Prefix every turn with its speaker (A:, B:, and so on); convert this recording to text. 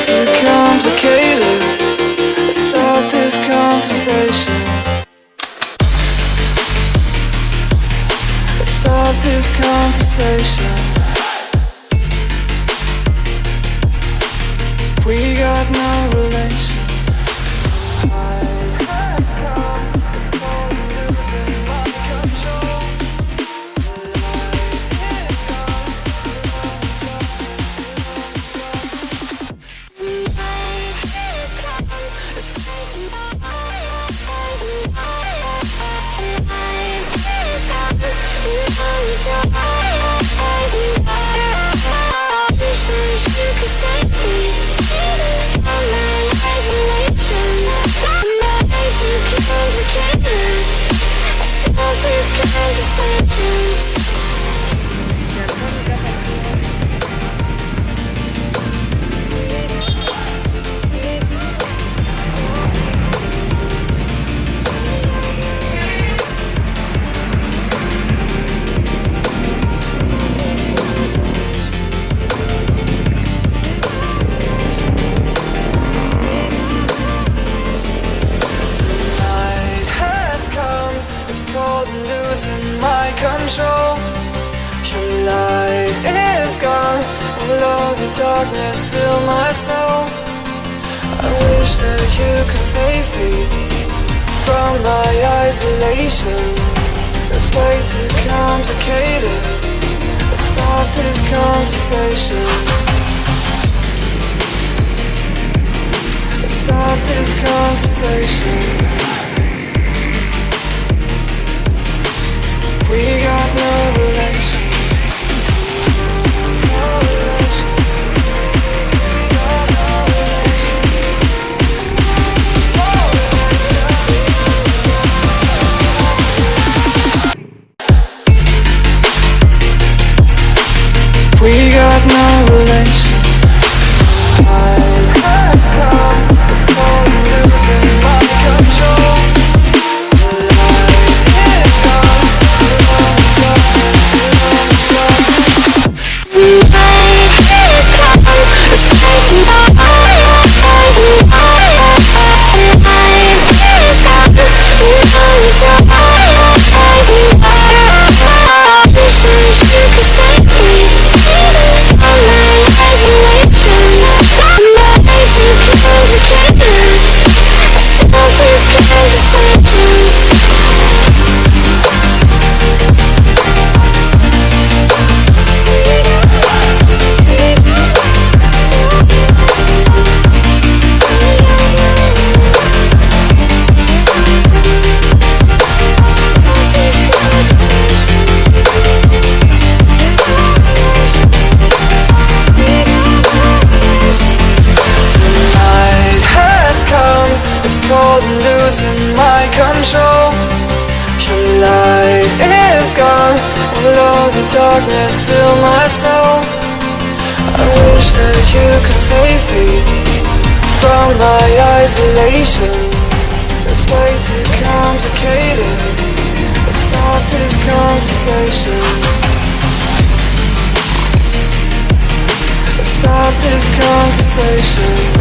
A: too complicated. Let's start this conversation. Let's start this conversation. We got no relation. Losing my control. Your light is gone, and all the darkness fill my soul. I wish that you could save me from my isolation. It's way too complicated. Let's start this conversation. Let's start this conversation. We got no relation. No relation. We got no relation. No relation. We got no relation. I have come for losing my control. Losing my control. Your light is gone, and all the darkness fill my soul. I wish that you could save me from my isolation. It's way too complicated. Let's start this conversation. Let's start this conversation.